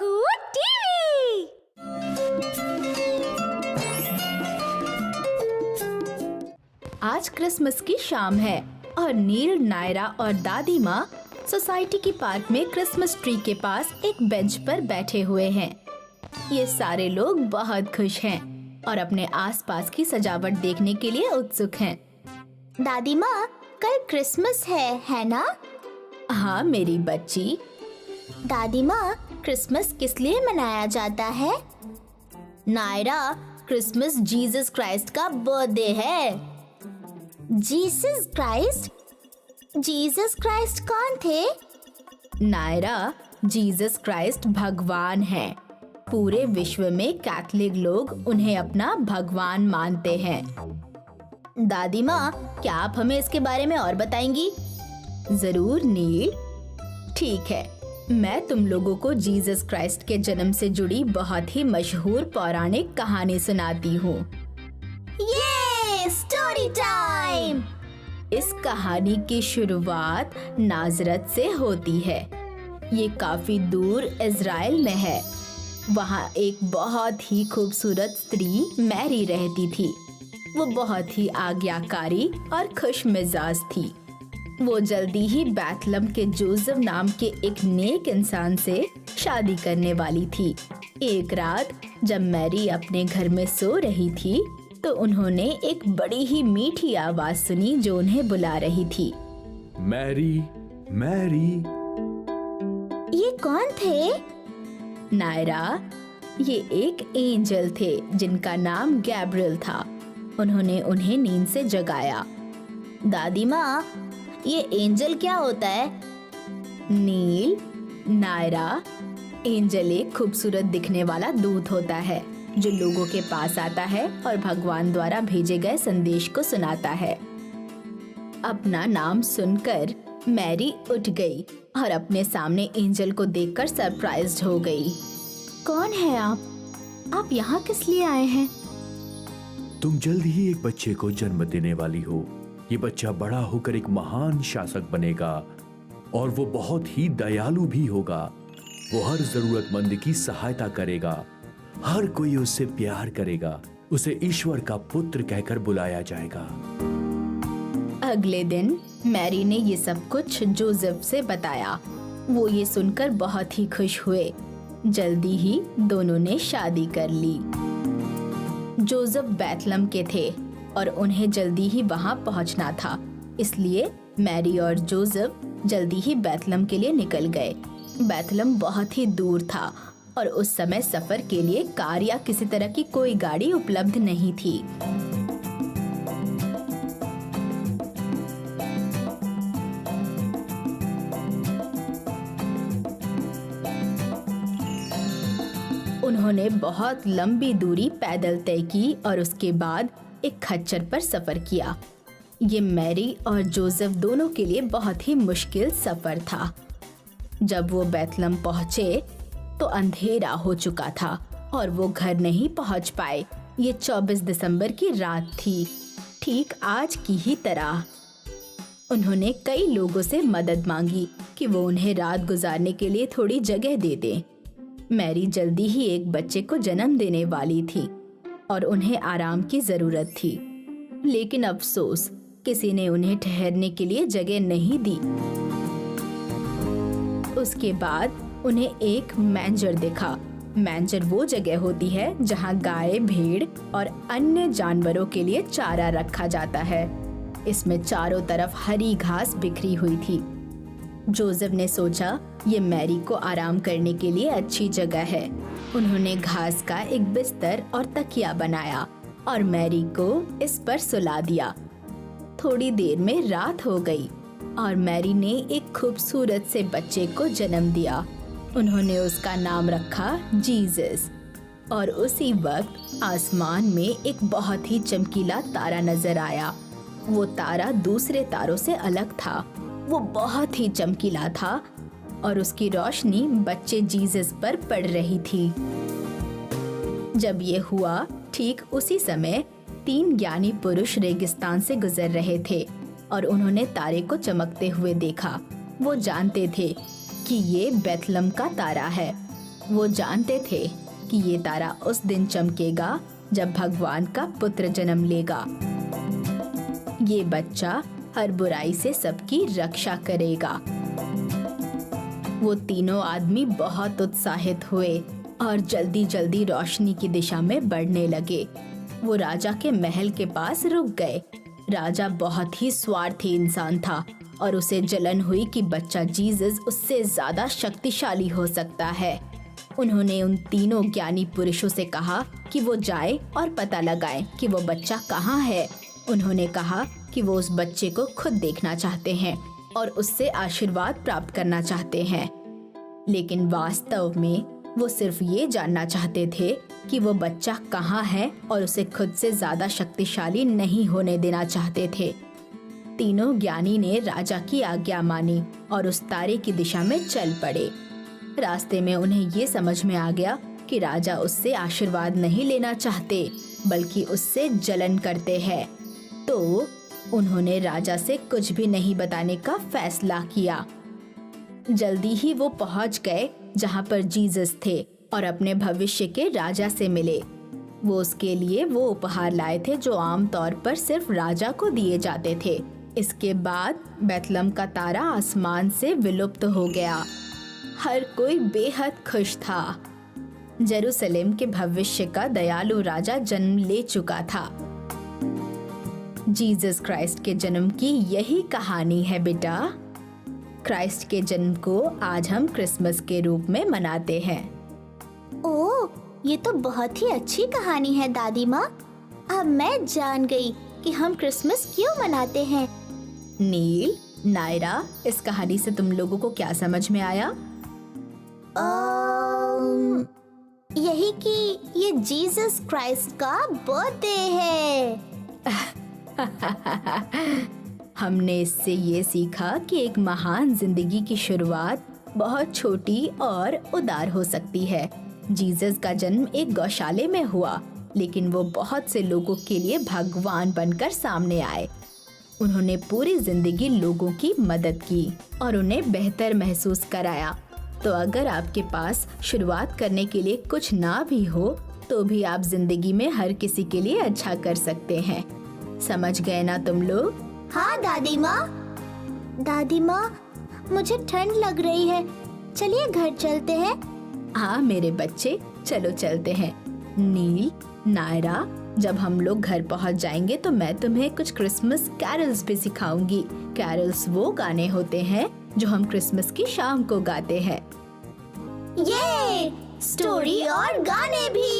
Kuku TV. आज Christmas की शाम है और नील, नायरा और दादी माँ सोसाइटी की पार्क में क्रिसमस ट्री के पास एक बेंच पर बैठे हुए हैं। ये सारे लोग बहुत खुश हैं और अपने आसपास की सजावट देखने के लिए उत्सुक हैं। दादी माँ, कल क्रिसमस है ना? हाँ मेरी बच्ची। दादी माँ, क्रिसमस किस लिए मनाया जाता है? नायरा, क्रिसमस जीसस क्राइस्ट का बर्थडे है। Jesus Christ? जीसस क्राइस्ट कौन थे? नायरा, जीसस क्राइस्ट भगवान हैं। पूरे विश्व में कैथोलिक लोग उन्हें अपना भगवान मानते हैं। दादी माँ, क्या आप हमें इसके बारे में और बताएंगी? जरूर नील। ठीक है, मैं तुम लोगों को जीसस क्राइस्ट के जन्म से जुड़ी बहुत ही मशहूर पौराणिक कहानी सुनाती हूँ। ये स्टोरी टाइम। इस कहानी की शुरुआत नाजरत से होती है। ये काफी दूर इज़राइल में है। वहाँ एक बहुत ही खूबसूरत स्त्री मैरी रहती थी। वो बहुत ही आज्ञाकारी और खुश मिजाज थी। वो जल्दी ही बैथलम के जोसेफ नाम के एक नेक इंसान से शादी करने वाली थी। एक रात जब मैरी अपने घर में सो रही थी तो उन्होंने एक बड़ी ही मीठी आवाज सुनी जो उन्हें बुला रही थी। Mary, Mary. ये कौन थे? नायरा, ये एक एंजल थे जिनका नाम गैब्रियल था। उन्होंने उन्हें नींद से जगाया। दादी माँ, ये एंजल क्या होता है? नील, नायरा, एंजल एक खूबसूरत दिखने वाला दूत होता है जो लोगों के पास आता है और भगवान द्वारा भेजे गए संदेश को सुनाता है। अपना नाम सुनकर मैरी उठ गई और अपने सामने एंजल को देखकर सरप्राइज्ड हो गई। कौन है आप? आप यहाँ किस लिए आए हैं? तुम जल्द ही एक बच्चे को जन्म देने वाली हो। ये बच्चा बड़ा होकर एक महान शासक बनेगा और वो बहुत ही दयालु भी होगा। वो हर जरूरतमंद की सहायता करेगा। हर कोई उससे प्यार करेगा। उसे ईश्वर का पुत्र कहकर बुलाया जाएगा। अगले दिन मैरी ने ये सब कुछ जोसेफ से बताया। वो ये सुनकर बहुत ही खुश हुए। जल्दी ही दोनों ने शादी कर ली। जोसेफ बैथलम के थे और उन्हें जल्दी ही वहां पहुंचना था, इसलिए मैरी और जोसेफ जल्दी ही बैथलम के लिए निकल गए। बैथलम बहुत ही दूर था और उस समय सफर के लिए कार या किसी तरह की कोई गाड़ी उपलब्ध नहीं थी। उन्होंने बहुत लंबी दूरी पैदल तय की और उसके बाद एक खच्चर पर सफर किया। ये मैरी और जोसेफ दोनों के लिए बहुत ही मुश्किल सफर था। जब वो बैथलम पहुंचे तो अंधेरा हो चुका था और वो घर नहीं पहुंच पाए। ये 24 दिसंबर की रात थी, ठीक आज की ही तरह। उन्होंने कई लोगों से मदद मांगी कि वो उन्हें रात गुजारने के लिए थोड़ी जगह दे दें। मैरी जल्दी ही एक बच्चे को जन्म देने वाली थी और उन्हें आराम की जरूरत थी, लेकिन अफसोस किसी ने उन्हें ठहरने के लिए जगह नहीं दी। उसके बाद उन्हें एक मैंजर दिखा। मैंजर वो जगह होती है जहाँ गाय, भेड़ और अन्य जानवरों के लिए चारा रखा जाता है। इसमें चारों तरफ हरी घास बिखरी हुई थी। जोसेफ ने सोचा ये मैरी को आराम करने के लिए अच्छी जगह है। उन्होंने घास का एक बिस्तर और तकिया बनाया और मैरी को इस पर सुला दिया। थोड़ी देर में रात हो गई और मैरी ने एक खूबसूरत से बच्चे को जन्म दिया। उन्होंने उसका नाम रखा जीसस। और उसी वक्त आसमान में एक बहुत ही चमकीला तारा नजर आया। वो तारा दूसरे तारों से अलग था। वो बहुत ही चमकीला था और उसकी रोशनी बच्चे जीसस पर पड़ रही थी। जब ये हुआ, ठीक उसी समय 3 ज्ञानी पुरुष रेगिस्तान से गुजर रहे थे और उन्होंने तारे को चमकते हुए देखा। वो जानते थे कि ये बैथलम का तारा है। वो जानते थे कि ये तारा उस दिन चमकेगा जब भगवान का पुत्र जन्म लेगा। ये बच्चा हर बुराई से सबकी रक्षा करेगा। वो तीनों आदमी बहुत उत्साहित हुए और जल्दी जल्दी रोशनी की दिशा में बढ़ने लगे। वो राजा के महल के पास रुक गए। राजा बहुत ही स्वार्थी इंसान था और उसे जलन हुई कि बच्चा जीसस उससे ज्यादा शक्तिशाली हो सकता है। उन्होंने उन तीनों ज्ञानी पुरुषों से कहा कि वो जाए और पता लगाएं कि वो बच्चा कहाँ है। उन्होंने कहा कि वो उस बच्चे को खुद देखना चाहते हैं और उससे आशीर्वाद प्राप्त करना चाहते हैं, लेकिन वास्तव में वो सिर्फ ये जानना चाहते थे कि वो बच्चा कहाँ है और उसे खुद से ज्यादा शक्तिशाली नहीं होने देना चाहते थे। तीनों ज्ञानी ने राजा की आज्ञा मानी और उस तारे की दिशा में चल पड़े। रास्ते में उन्हें ये समझ में आ गया कि राजा उससे आशीर्वाद नहीं लेना चाहते बल्कि उससे जलन करते हैं। तो उन्होंने राजा से कुछ भी नहीं बताने का फैसला किया। जल्दी ही वो पहुंच गए जहां पर जीसस थे और अपने भविष्य के राजा से मिले। वो उसके लिए वो उपहार लाए थे जो आमतौर पर सिर्फ राजा को दिए जाते थे। इसके बाद बेथलम का तारा आसमान से विलुप्त हो गया। हर कोई बेहद खुश था। जेरूसलेम के भविष्य का दयालु राजा जन्म ले चुका था। जीसस क्राइस्ट के जन्म की यही कहानी है बेटा। क्राइस्ट के जन्म को आज हम क्रिसमस के रूप में मनाते हैं। ओह, ये तो बहुत ही अच्छी कहानी है दादी माँ। अब मैं जान गई कि हम क्रिसमस क्यों मनाते हैं। नील, नायरा, इस कहानी से तुम लोगों को क्या समझ में आया? यही कि ये जीसस क्राइस्ट का बर्थडे है। हमने इससे ये सीखा कि एक महान जिंदगी की शुरुआत बहुत छोटी और उदार हो सकती है। जीसस का जन्म एक गौशाले में हुआ, लेकिन वो बहुत से लोगों के लिए भगवान बनकर सामने आए। उन्होंने पूरी जिंदगी लोगों की मदद की और उन्हें बेहतर महसूस कराया। तो अगर आपके पास शुरुआत करने के लिए कुछ ना भी हो तो भी आप जिंदगी में हर किसी के लिए अच्छा कर सकते हैं। समझ गए ना तुम लोग? हाँ दादी माँ। दादी माँ, मुझे ठंड लग रही है, चलिए घर चलते हैं। हाँ मेरे बच्चे, चलो चलते हैं। नील, नायरा, जब हम लोग घर पहुँच जाएंगे तो मैं तुम्हें कुछ क्रिसमस कैरल्स भी सिखाऊंगी। कैरल्स वो गाने होते हैं जो हम क्रिसमस की शाम को गाते हैं। ये स्टोरी और गाने भी।